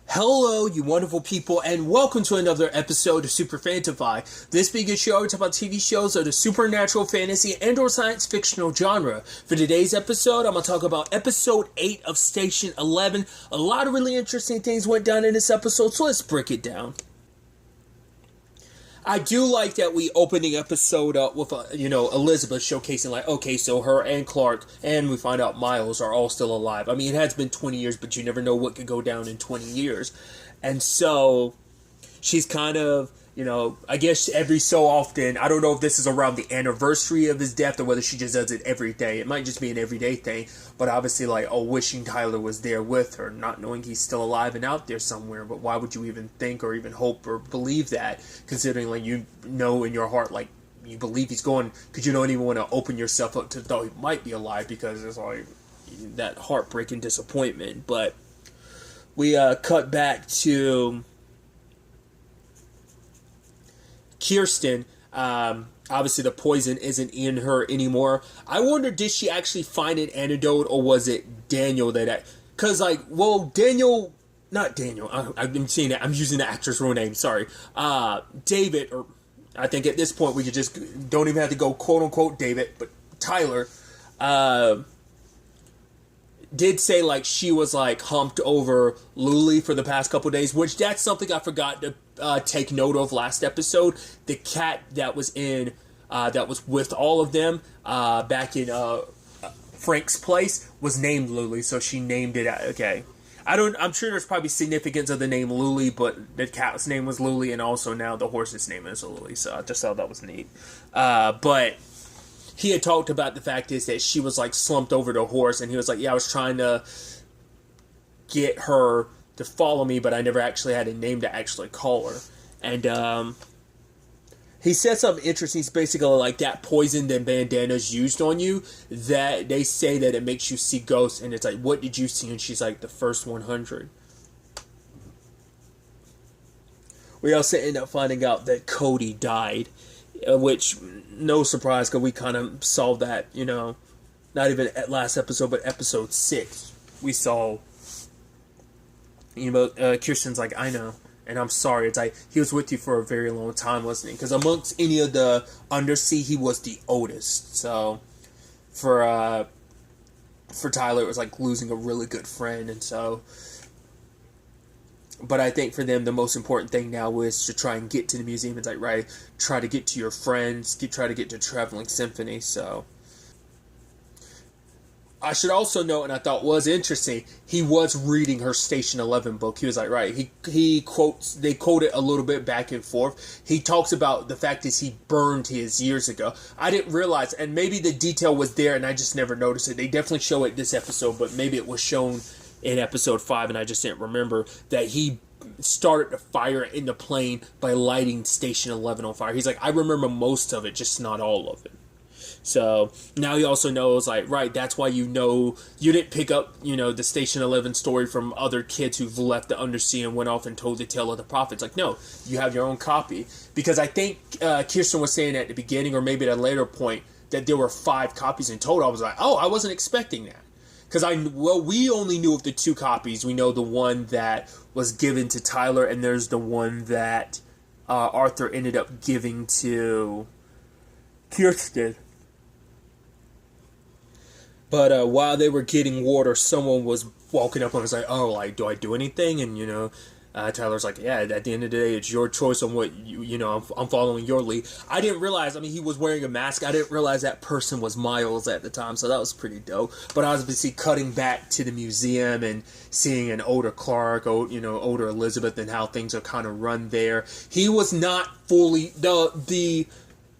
Hello, you wonderful people, and welcome to another episode of Super-Fanta-Fi. This being a show, we talk about TV shows of the supernatural, fantasy, and/or science fictional genre. For today's episode, I'm going to talk about episode 8 of Station 11. A lot of really interesting things went down in this episode, so let's break it down. I do like that we open the episode up with, Elizabeth showcasing, okay, so her and Clark, and we find out Miles are all still alive. I mean, it has been 20 years, but you never know what could go down in 20 years. And so, she's kind of, I guess every so often, I don't know if this is around the anniversary of his death or whether she just does it every day. It might just be an everyday thing, but obviously, wishing Tyler was there with her, not knowing he's still alive and out there somewhere. But why would you even think or even hope or believe that, considering, in your heart, you believe he's gone, because you don't even want to open yourself up to though he might be alive, because it's that heartbreaking disappointment. But we cut back to Kirsten. Obviously the poison isn't in her anymore. I wonder, did she actually find an antidote, or was it Daniel because Daniel, not Daniel, I'm seeing that, I'm using the actor's real name, sorry, David, or I think at this point we could just, don't even have to go quote unquote David, but Tyler, did say she was humped over Luli for the past couple days, which that's something I forgot to take note of last episode. The cat that was with all of them back in Frank's place was named Luli, so she named it. Okay, I'm sure there's probably significance of the name Luli, but the cat's name was Luli, and also now the horse's name is Luli. So I just thought that was neat. But he had talked about the fact is that she was slumped over the horse, and he was I was trying to get her to follow me, but I never actually had a name to actually call her. And he said something interesting. It's basically that poison that bandanas used on you, that they say that it makes you see ghosts, and it's what did you see? And she's the first 100. We also end up finding out that Cody died, which, no surprise, because we kind of saw that, not even at last episode, but episode 6, we saw, Kirsten's I know, and I'm sorry, it's he was with you for a very long time, wasn't he? Because amongst any of the Undersea, he was the oldest, so, for Tyler, it was losing a really good friend, and so, but I think for them, the most important thing now is to try and get to the museum. It's try to get to your friends, try to get to Traveling Symphony. So I should also note, and I thought was interesting, he was reading her Station 11 book. He was he quotes, they quote it a little bit back and forth. He talks about the fact is he burned his years ago. I didn't realize, and maybe the detail was there and I just never noticed it. They definitely show it this episode, but maybe it was shown in episode 5, and I just didn't remember that he started the fire in the plane by lighting Station 11 on fire. He's I remember most of it, just not all of it. So now he also knows, right, that's why you didn't pick up, the Station 11 story from other kids who've left the Undersea and went off and told the tale of the prophets. No, you have your own copy. Because I think Kirsten was saying at the beginning, or maybe at a later point, that there were 5 copies in total. I was I wasn't expecting that. Because we only knew of the 2 copies. We know the one that was given to Tyler, and there's the one that Arthur ended up giving to Kirsten. But while they were getting water, someone was walking up and was do I do anything? And, Tyler's yeah, at the end of the day, it's your choice on what, I'm following your lead. I didn't realize, he was wearing a mask. I didn't realize that person was Miles at the time, so that was pretty dope. But obviously cutting back to the museum and seeing an older Clark, older Elizabeth, and how things are kind of run there. He was not fully, the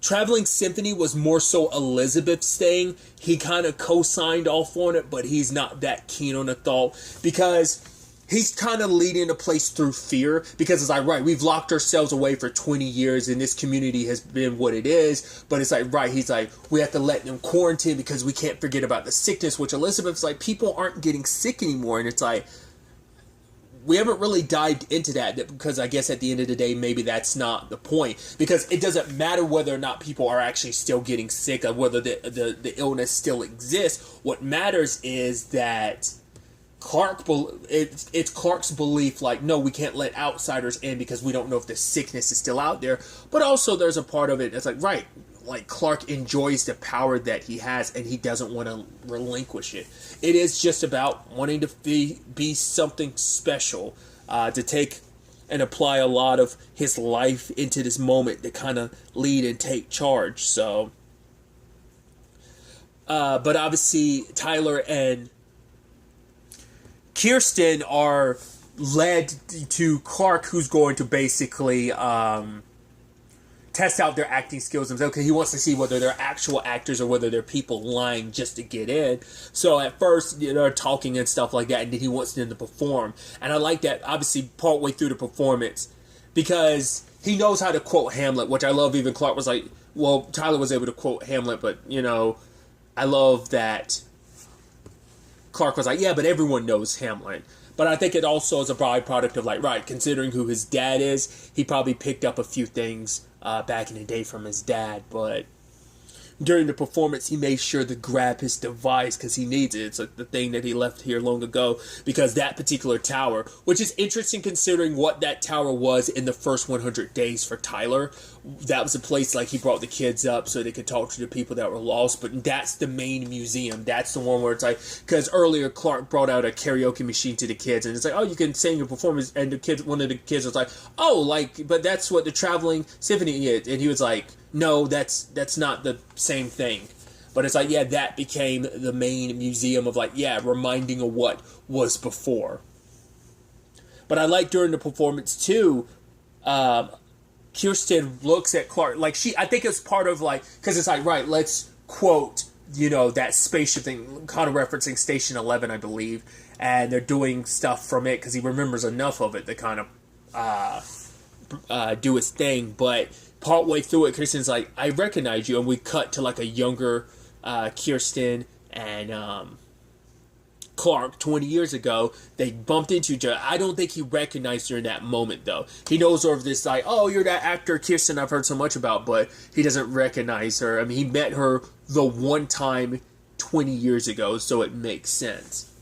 Traveling Symphony was more so Elizabeth's thing. He kind of co-signed off on it, but he's not that keen on the thought, because he's kind of leading the place through fear, because it's right, we've locked ourselves away for 20 years and this community has been what it is, but it's right, he's we have to let them quarantine because we can't forget about the sickness, which Elizabeth's people aren't getting sick anymore, and it's we haven't really dived into that, because I guess at the end of the day, maybe that's not the point, because it doesn't matter whether or not people are actually still getting sick, or whether the illness still exists. What matters is that it's Clark's belief, like, no, we can't let outsiders in because we don't know if the sickness is still out there. But also there's a part of it that's like, right, like Clark enjoys the power that he has and he doesn't want to relinquish it. It is just about wanting to be something special, to take and apply a lot of his life into this moment to kind of lead and take charge. So, but obviously Tyler and Kirsten are led to Clark, who's going to basically test out their acting skills themselves, because he wants to see whether they're actual actors or whether they're people lying just to get in. So at first, they're talking and stuff like that, and then he wants them to perform. And I like that, obviously, partway through the performance, because he knows how to quote Hamlet, which I love. Even Clark was like, well, Tyler was able to quote Hamlet, but, I love that Clark was like, yeah, but everyone knows Hamlet. But I think it also is a byproduct of, like, right, considering who his dad is, he probably picked up a few things back in the day from his dad. But during the performance, he made sure to grab his device because he needs it. It's like the thing that he left here long ago, because that particular tower, which is interesting considering what that tower was in the first 100 days for Tyler. That was a place, like, he brought the kids up so they could talk to the people that were lost. But that's the main museum. That's the one where it's like, because earlier Clark brought out a karaoke machine to the kids, and it's like, oh, you can sing your performance. And one of the kids was like, oh, like, but that's what the traveling symphony is. And he was like, no, that's not the same thing. But it's like, yeah, that became the main museum of, like, yeah, reminding of what was before. But I like during the performance too, Kirsten looks at Clark, like, I think it's part of, like, because it's like, right, let's quote, that spaceship thing, kind of referencing Station 11, I believe, and they're doing stuff from it because he remembers enough of it to kind of do his thing. But partway through it, Kirsten's like, I recognize you, and we cut to, like, a younger Kirsten and Clark 20 years ago. They bumped into each other. I don't think he recognized her in that moment, though. He knows her of this, like, oh, you're that actor Kirsten I've heard so much about, but he doesn't recognize her. I mean, he met her the one time 20 years ago, so it makes sense.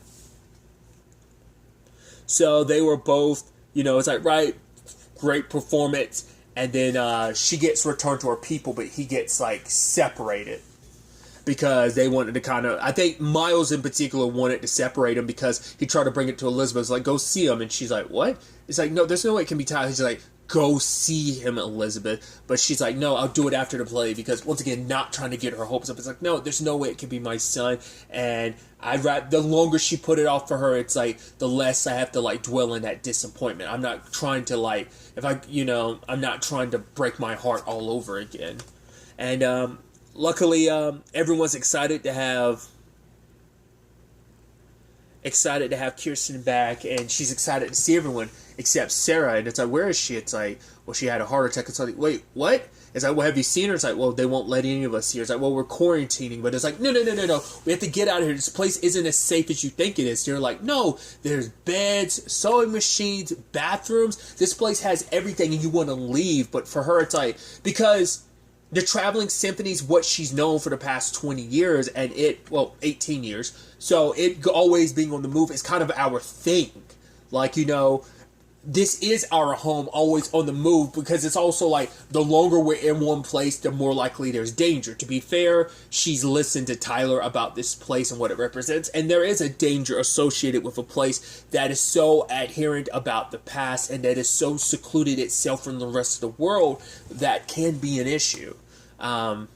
So they were both, it's like, right, great performance, and then she gets returned to her people, but he gets, like, separated. Because they wanted to kind of, I think Miles in particular wanted to separate him because he tried to bring it to Elizabeth. It's like, go see him. And she's like, what? It's like, no, there's no way it can be Tyler. He's like, go see him, Elizabeth. But she's like, no, I'll do it after the play, because, once again, not trying to get her hopes up. It's like, no, there's no way it can be my son. And the longer she put it off for her, it's like, the less I have to, like, dwell in that disappointment. I'm not trying to, like, I'm not trying to break my heart all over again. And, luckily, everyone's excited to have Kirsten back, and she's excited to see everyone except Sarah. And it's like, where is she? It's like, well, she had a heart attack. It's like, wait, what? It's like, well, have you seen her? It's like, well, they won't let any of us see her. It's like, well, we're quarantining. But it's like, no. We have to get out of here. This place isn't as safe as you think it is. They're like, no, there's beds, sewing machines, bathrooms. This place has everything, and you want to leave. But for her, it's like, because the traveling symphony is what she's known for the past 20 years, and 18 years. So it always being on the move is kind of our thing. Like, this is our home, always on the move, because it's also like, the longer we're in one place, the more likely there's danger. To be fair, she's listened to Tyler about this place and what it represents, and there is a danger associated with a place that is so adherent about the past and that is so secluded itself from the rest of the world that can be an issue. But,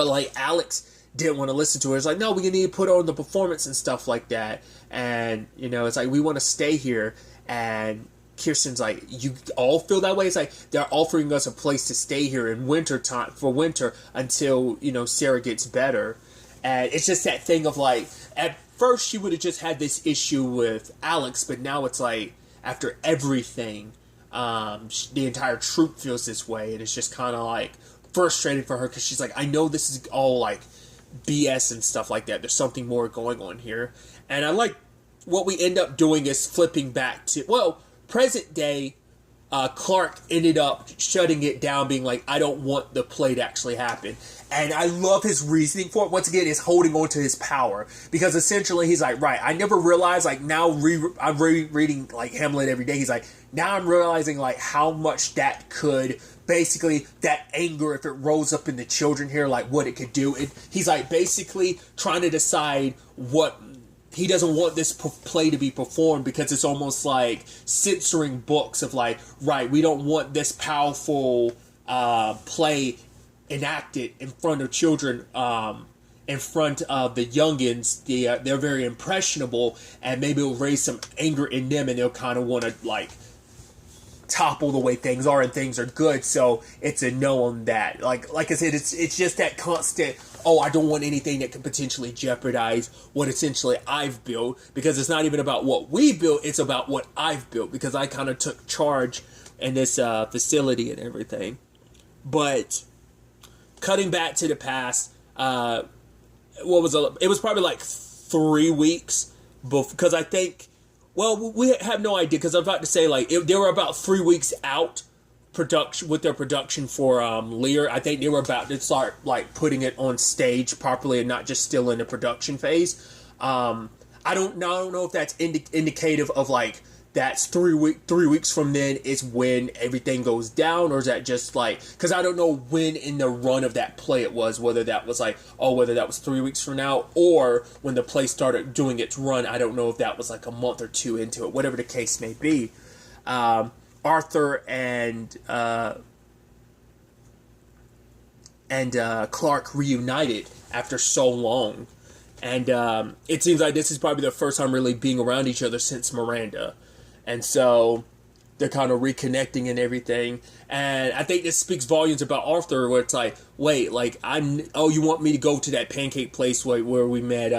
like, Alex didn't want to listen to her. It's like, no, we need to put on the performance and stuff like that. And, it's like, we want to stay here. And Kirsten's like, you all feel that way? It's like, they're offering us a place to stay here in winter time, for winter, until, Sarah gets better. And it's just that thing of, like, at first she would have just had this issue with Alex, but now it's like, after everything, the entire troop feels this way, and it's just kind of, like, frustrating for her, because she's like, I know this is all, like, BS and stuff like that. There's something more going on here. And I like what we end up doing is flipping back to, present day Clark ended up shutting it down, being like, I don't want the play to actually happen. And I love his reasoning for it. Once again, is holding on to his power. Because essentially, he's like, right, I never realized, like, now I'm rereading, like, Hamlet every day. He's like, now I'm realizing, like, how much that could, basically, that anger, if it rose up in the children here, like, what it could do. He's, like, basically trying to decide what... He doesn't want this play to be performed because it's almost like censoring books of like, right, we don't want this powerful play enacted in front of children, in front of the youngins. They're very impressionable, and maybe it'll raise some anger in them, and they'll kind of want to like topple the way things are, and things are good. So it's a no on that. Like I said, it's just that constant, oh, I don't want anything that could potentially jeopardize what essentially I've built, because it's not even about what we built, it's about what I've built, because I kind of took charge in this facility and everything. But cutting back to the past, it was probably like 3 weeks because I think, well, we have no idea, because I'm about to say, like, they were about 3 weeks out with their production for Lear. I think they were about to start, like, putting it on stage properly and not just still in the production phase. I don't know if that's indicative of, like, that's 3 weeks from then is when everything goes down, or is that just like, because I don't know when in the run of that play it was, whether that was like, whether that was 3 weeks from now, or when the play started doing its run. I don't know if that was like a month or two into it, whatever the case may be. Arthur and Clark reunited after so long, and it seems like this is probably their first time really being around each other since Miranda. And so they're kind of reconnecting and everything. And I think this speaks volumes about Arthur, where it's like, wait, like, you want me to go to that pancake place where we met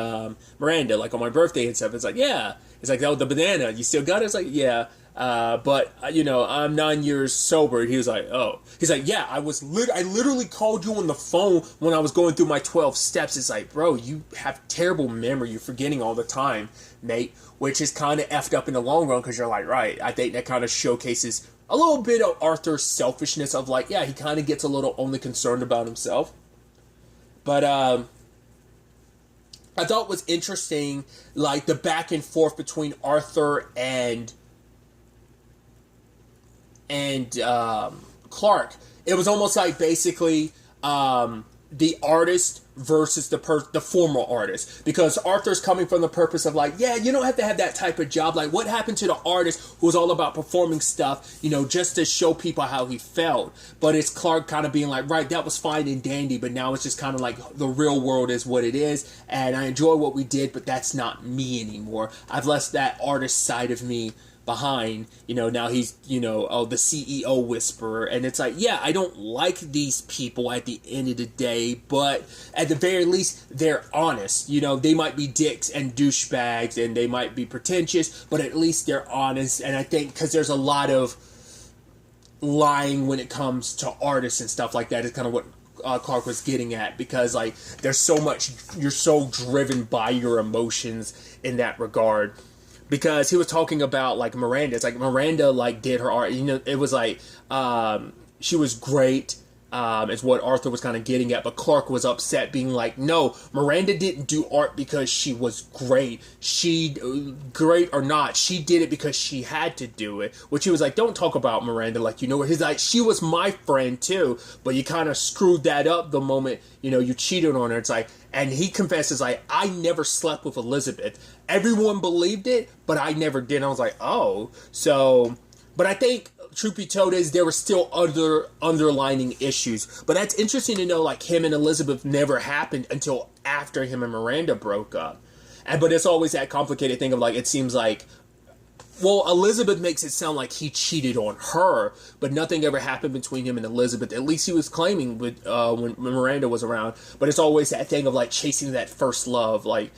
Miranda, like, on my birthday and stuff? It's like, yeah. It's like, oh, the banana, you still got it? It's like, yeah. But, I'm 9 years sober. And he was like, oh. He's like, yeah, I literally called you on the phone when I was going through my 12 steps. It's like, bro, you have terrible memory. You're forgetting all the time, mate. Which is kind of effed up in the long run, because you're like, right, I think that kind of showcases a little bit of Arthur's selfishness of like, yeah, he kind of gets a little only concerned about himself. But I thought it was interesting, like, the back and forth between Arthur and Clark. It was almost like basically the artist versus the former artist, because Arthur's coming from the purpose of like, yeah, you don't have to have that type of job. Like, what happened to the artist who was all about performing stuff, just to show people how he felt? But it's Clark kind of being like, right, that was fine and dandy, but now it's just kind of like the real world is what it is, and I enjoy what we did, but that's not me anymore. I've left that artist side of me behind. Now he's, the CEO whisperer, and it's like, yeah, I don't like these people at the end of the day, but at the very least, they're honest. They might be dicks and douchebags, and they might be pretentious, but at least they're honest. And I think because there's a lot of lying when it comes to artists and stuff like that is kind of what Clark was getting at, because like there's so much, you're so driven by your emotions in that regard. Because he was talking about, like, Miranda. It's like Miranda, like, did her art. It was like, she was great, is what Arthur was kind of getting at. But Clark was upset, being like, no, Miranda didn't do art because she was great. Great or not, she did it because she had to do it. Which he was like, don't talk about Miranda like you know her. He's like, she was my friend too, but you kind of screwed that up the moment, you cheated on her. It's like, and he confesses, like, I never slept with Elizabeth. Everyone believed it, but I never did. And I was like, oh. So, but I think, truth be told, is there were still other underlining issues. But that's interesting to know, like, him and Elizabeth never happened until after him and Miranda broke up. But it's always that complicated thing of, like, it seems like, well, Elizabeth makes it sound like he cheated on her, but nothing ever happened between him and Elizabeth. At least he was claiming when Miranda was around. But it's always that thing of, like, chasing that first love. Like,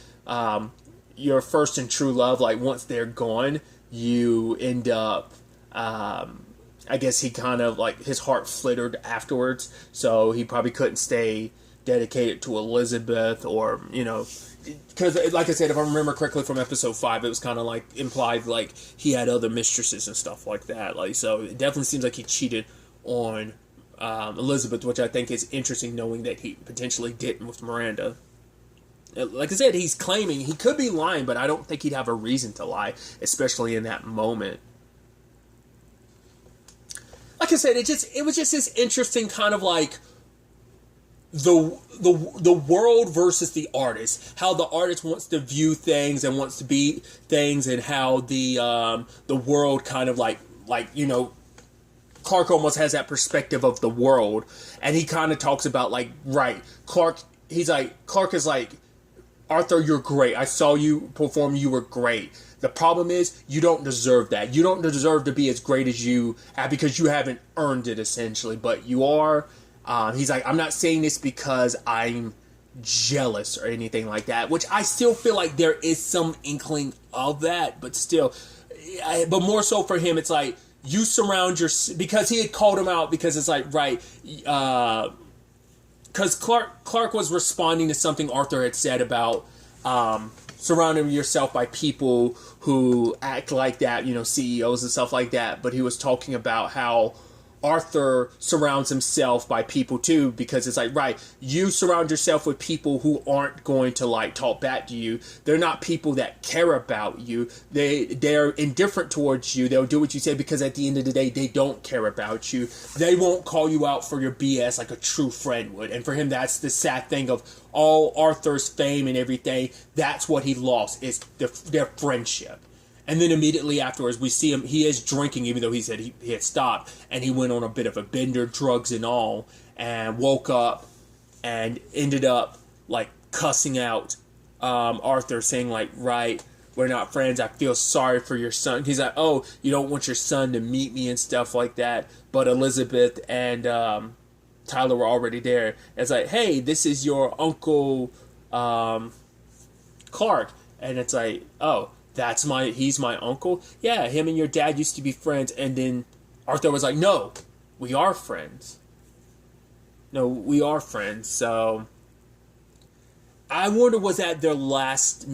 your first and true love, like, once they're gone, you end up, I guess he kind of, like, his heart flittered afterwards. So he probably couldn't stay dedicated to Elizabeth, or, you know, because, like I said, if I remember correctly from episode 5, it was kind of like implied like he had other mistresses and stuff like that. Like, so it definitely seems like he cheated on Elizabeth, which I think is interesting, knowing that he potentially didn't with Miranda. Like I said, he's claiming he could be lying, but I don't think he'd have a reason to lie, especially in that moment. Like I said, it was just this interesting kind of like the world versus the artist. How the artist wants to view things and wants to be things, and how the world kind of like you know, Clark almost has that perspective of the world, and he kind of talks about like, right, Clark is like, Arthur, you're great. I saw you perform. You were great. The problem is you don't deserve that. You don't deserve to be as great as you have because you haven't earned it, essentially. But you are. He's like, I'm not saying this because I'm jealous or anything like that, which I still feel like there is some inkling of that, but still. But more so for him, it's like, you surround your... Because he had called him out, because it's like, right... Because Clark was responding to something Arthur had said about surrounding yourself by people who act like that, you know, CEOs and stuff like that. But he was talking about how Arthur surrounds himself by people too, because it's like, right, you surround yourself with people who aren't going to like talk back to you. They're not people that care about you. They're indifferent towards you. They'll do what you say because at the end of the day, they don't care about you. They won't call you out for your BS like a true friend would. And for him, that's the sad thing of all Arthur's fame and everything. That's what he lost, is their friendship. And then immediately afterwards, we see him, he is drinking, even though he said he had stopped, and he went on a bit of a bender, drugs and all, and woke up and ended up, like, cussing out Arthur, saying, like, right, we're not friends, I feel sorry for your son. He's like, oh, you don't want your son to meet me and stuff like that, but Elizabeth and Tyler were already there. It's like, hey, this is your Uncle Clark. And it's like, oh, he's my uncle? Yeah, him and your dad used to be friends. And then Arthur was like, no, we are friends. No, we are friends. So I wonder, was that their last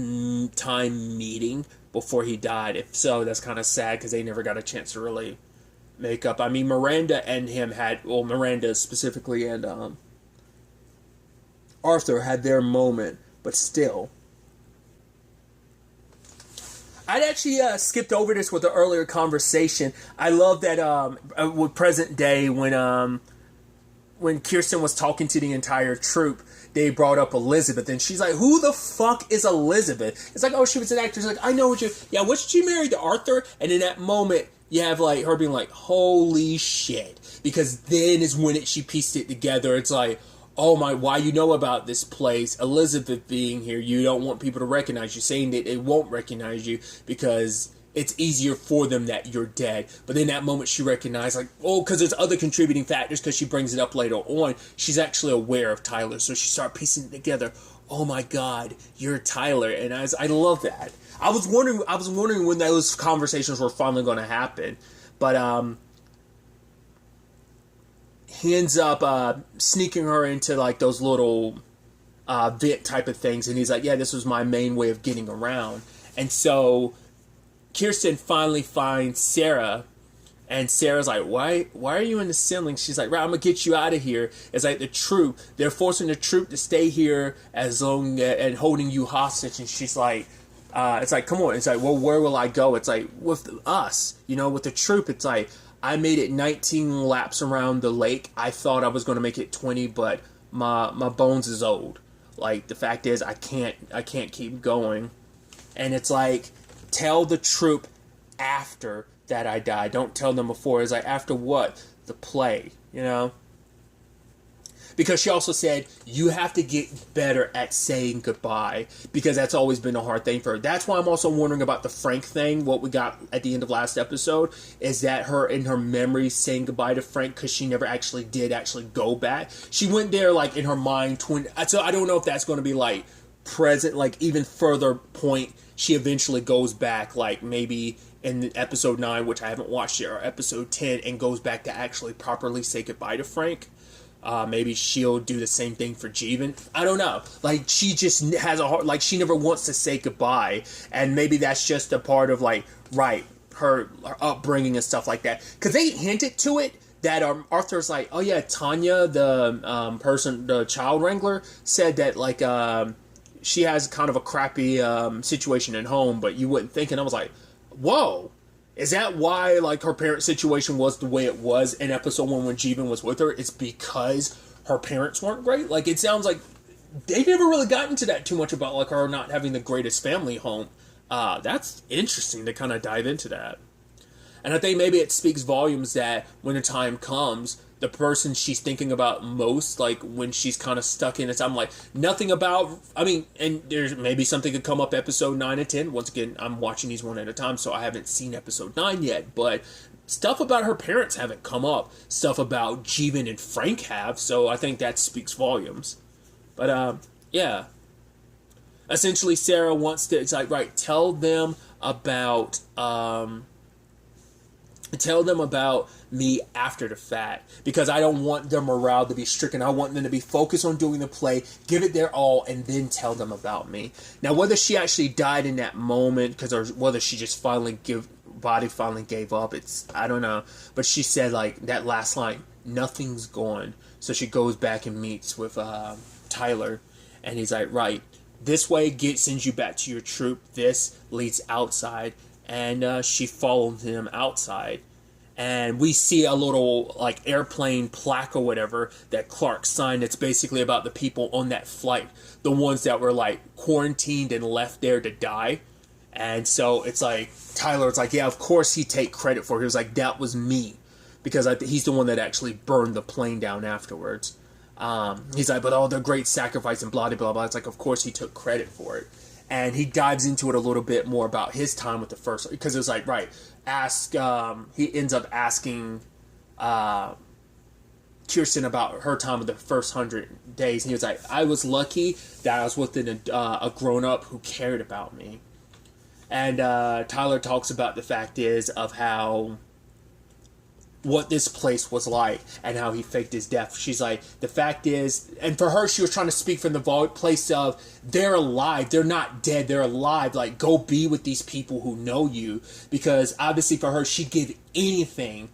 time meeting before he died? If so, that's kind of sad because they never got a chance to really make up. I mean, Miranda and him Miranda specifically and Arthur had their moment, but still. I'd actually skipped over this with the earlier conversation. I love that with present day, when Kirsten was talking to the entire troupe, they brought up Elizabeth, and she's like, who the fuck is Elizabeth? It's like, oh, she was an actress. Like, I know what you... Yeah, wasn't she married to Arthur? And in that moment, you have like her being like, holy shit. Because then is when she pieced it together. It's like, oh my, why you know about this place, Elizabeth being here, you don't want people to recognize you, saying that they won't recognize you because it's easier for them that you're dead. But in that moment she recognized, like, oh, because there's other contributing factors, because she brings it up later on, she's actually aware of Tyler, so she started piecing it together. Oh my god, you're Tyler. And I love that. I was wondering when those conversations were finally going to happen, but he ends up sneaking her into like those little vent type of things, and he's like, yeah, this was my main way of getting around. And so Kirsten finally finds Sarah, and Sarah's like, why are you in the ceiling? She's like, right, I'm gonna get you out of here. It's like the troop, they're forcing the troop to stay here as long and holding you hostage. And she's like, it's like, come on. It's like, well, where will I go? It's like, with us, you know, with the troop. It's like, I made it 19 laps around the lake. I thought I was going to make it 20, but my bones is old. Like, the fact is, I can't keep going. And it's like, tell the troop after that I die. Don't tell them before. It's like, after what? The play, you know? Because she also said, you have to get better at saying goodbye, because that's always been a hard thing for her. That's why I'm also wondering about the Frank thing, what we got at the end of last episode, is that her, in her memory, saying goodbye to Frank, because she never actually did go back. She went there, like, in her mind, so I don't know if that's going to be, like, present, like, even further point, she eventually goes back, like, maybe in episode 9, which I haven't watched yet, or episode 10, and goes back to actually properly say goodbye to Frank. Maybe she'll do the same thing for Jeevan. I don't know. Like, she just has a heart. Like, she never wants to say goodbye. And maybe that's just a part of, like, her upbringing and stuff like that. Because they hinted to it that Arthur's like, oh yeah, Tanya, the the child wrangler, said that, like, she has kind of a crappy situation at home, but you wouldn't think. And I was like, whoa. Is that why, like, her parent situation was the way it was in episode 1 when Jeevan was with her? It's because her parents weren't great? Like, it sounds like they never really got into that too much about, like, her not having the greatest family home. That's interesting to kind of dive into that. And I think maybe it speaks volumes that when the time comes, the person she's thinking about most, like, when she's kind of stuck in it, I'm like, nothing about, I mean, and there's maybe something could come up episode 9 and 10. Once again, I'm watching these one at a time, so I haven't seen episode 9 yet, but stuff about her parents haven't come up. Stuff about Jeevan and Frank have, so I think that speaks volumes. But, yeah. Essentially, Sarah wants to, it's like, right, tell them about me after the fact, because I don't want their morale to be stricken. I want them to be focused on doing the play, give it their all, and then tell them about me. Now, whether she actually died in that moment, or whether she just finally gave up, I don't know. But she said, like, that last line, nothing's gone. So she goes back and meets with Tyler, and he's like, right, this way sends you back to your troop. This leads outside. And she followed him outside. And we see a little, like, airplane plaque or whatever that Clark signed. It's basically about the people on that flight. The ones that were, like, quarantined and left there to die. And so it's like, Tyler's like, yeah, of course he'd take credit for it. He was like, that was me. Because he's the one that actually burned the plane down afterwards. He's like, but all the great sacrifice and blah, blah, blah. It's like, of course he took credit for it. And he dives into it a little bit more about his time with the first, because it was like, right, he ends up asking Kirsten about her time with the first 100 days. And he was like, I was lucky that I was with a grown-up who cared about me. And Tyler talks about the fact of how what this place was like and how he faked his death. She's like, the fact is, and for her, she was trying to speak from the place of, they're alive, they're not dead, they're alive. Like, go be with these people who know you, because obviously for her, she'd give anything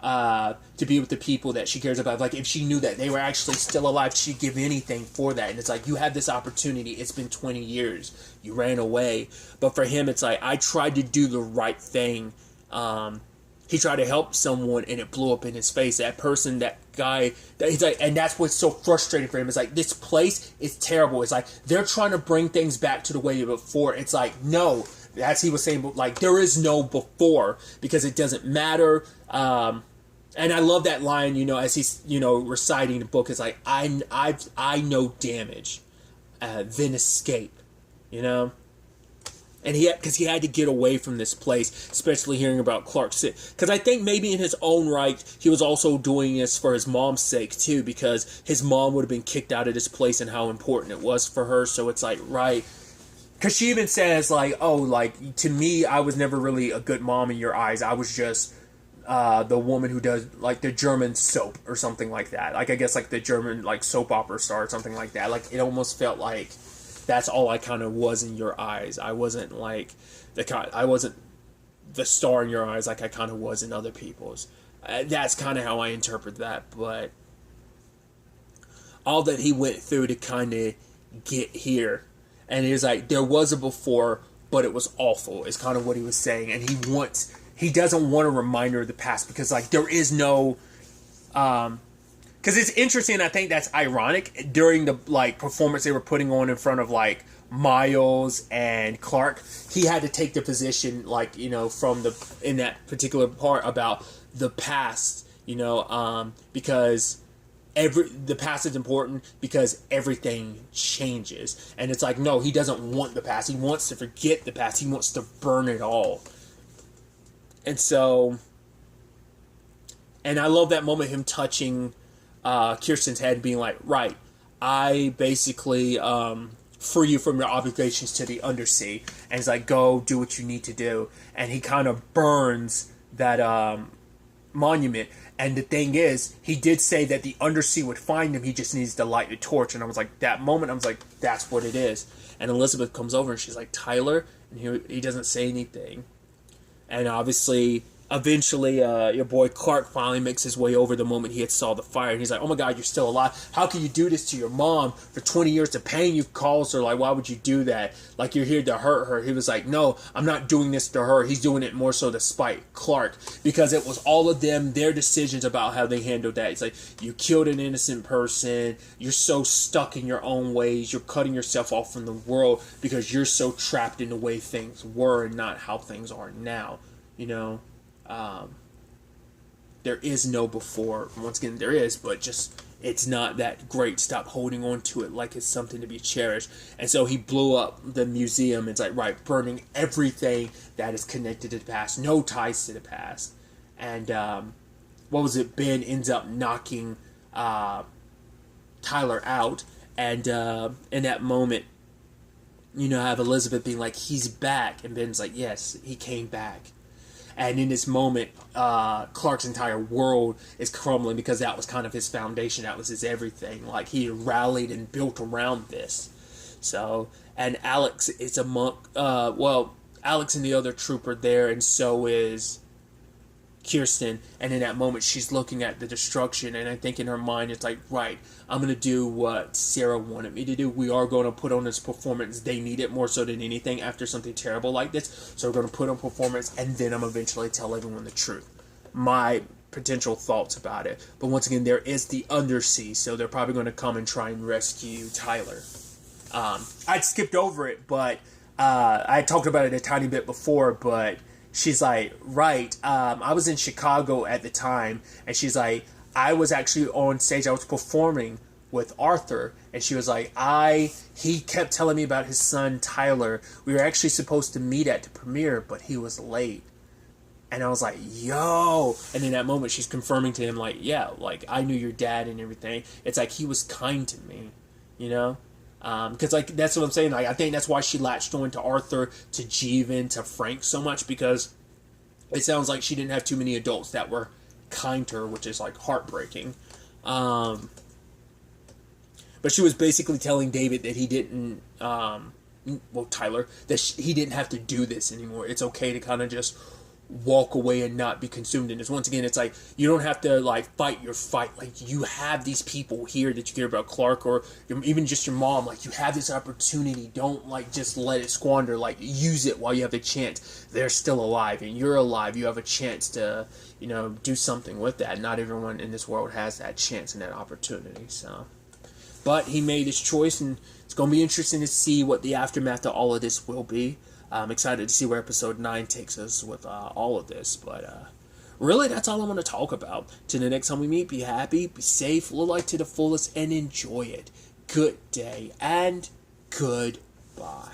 to be with the people that she cares about. Like, if she knew that they were actually still alive, she'd give anything for that. And it's like, you had this opportunity, it's been 20 years, you ran away. But for him, it's like, I tried to do the right thing. He tried to help someone and it blew up in his face. That person, that guy, he's like, and that's what's so frustrating for him. It's like, this place is terrible. It's like, they're trying to bring things back to the way before. It's like, no, as he was saying, like, there is no before, because it doesn't matter. And I love that line, as he's, reciting the book. It's like, I know damage, then escape, And because he had to get away from this place, especially hearing about Clark's sick. Because I think maybe in his own right, he was also doing this for his mom's sake too, because his mom would have been kicked out of this place and how important it was for her. So it's like, right. Because she even says, like, oh, like, to me, I was never really a good mom in your eyes. I was just the woman who does, like, the German soap or something like that. Like, I guess, like, the German, like, soap opera star or something like that. Like, it almost felt like that's all I kind of was in your eyes. I wasn't like I wasn't the star in your eyes like I kind of was in other people's. That's kind of how I interpret that. But all that he went through to kind of get here, and he was like, there was a before, but it was awful, is kind of what he was saying. And he doesn't want a reminder of the past, because, like, there is no because it's interesting. I think that's ironic. During the, like, performance they were putting on in front of, like, Miles and Clark, he had to take the position, like, from in that particular part about the past, because the past is important because everything changes. And it's like, no, he doesn't want the past. He wants to forget the past. He wants to burn it all. And so, and I love that moment, him touching Kirsten's head, being like, right, I basically free you from your obligations to the undersea, and it's like, go do what you need to do. And he kind of burns that monument. And the thing is, he did say that the undersea would find him. He just needs to light the torch. And I was like, that moment, I was like, that's what it is. And Elizabeth comes over and she's like, Tyler, and he doesn't say anything. And obviously, eventually, your boy Clark finally makes his way over the moment he had saw the fire. And he's like, oh my God, you're still alive. How can you do this to your mom for 20 years? The pain you've caused her, like, why would you do that? Like, you're here to hurt her. He was like, no, I'm not doing this to her. He's doing it more so to spite Clark. Because it was all of them, their decisions about how they handled that. It's like, you killed an innocent person. You're so stuck in your own ways. You're cutting yourself off from the world because you're so trapped in the way things were and not how things are now. You know? There is no before. Once again, there is, but just it's not that great. Stop holding on to it like it's something to be cherished. And so he blew up the museum. It's like, right, burning everything that is connected to the past, no ties to the past. And what was it? Ben ends up knocking Tyler out, and in that moment, you know, have Elizabeth being like, he's back, and Ben's like, yes, he came back. And in this moment, Clark's entire world is crumbling because that was kind of his foundation. That was his everything. Like, he rallied and built around this. So, and Alex is among, Alex and the other trooper there, and so is Kirsten. And in that moment, she's looking at the destruction, and I think in her mind, it's like, right, I'm going to do what Sarah wanted me to do. We are going to put on this performance. They need it more so than anything after something terrible like this. So we're going to put on performance, and then I'm eventually tell everyone the truth. My potential thoughts about it. But once again, there is the undersea, so they're probably going to come and try and rescue Tyler. I'd skipped over it, but I talked about it a tiny bit before, but she's like, right, I was in Chicago at the time, and she's like, I was actually on stage, I was performing with Arthur, and she was like, he kept telling me about his son, Tyler. We were actually supposed to meet at the premiere, but he was late. And I was like, yo, and in that moment, she's confirming to him, like, yeah, like, I knew your dad and everything. It's like, he was kind to me, you know? Because, like, that's what I'm saying. Like, I think that's why she latched on to Arthur, to Jeevan, to Frank so much, because it sounds like she didn't have too many adults that were kind to her, which is, like, heartbreaking. But she was basically telling David that he didn't, Tyler, that he didn't have to do this anymore. It's okay to kind of just walk away and not be consumed in this. Once again, it's like, you don't have to, like, fight your fight. Like, you have these people here that you care about, Clark, or even just your mom. Like, you have this opportunity. Don't, like, just let it squander. Like, use it while you have the chance. They're still alive, and you're alive. You have a chance to, you know, do something with that. Not everyone in this world has that chance and that opportunity, so. But he made his choice, and it's going to be interesting to see what the aftermath of all of this will be. I'm excited to see where episode 9 takes us with all of this. But really, that's all I want to talk about. Till the next time we meet, be happy, be safe, live life to the fullest, and enjoy it. Good day, and goodbye.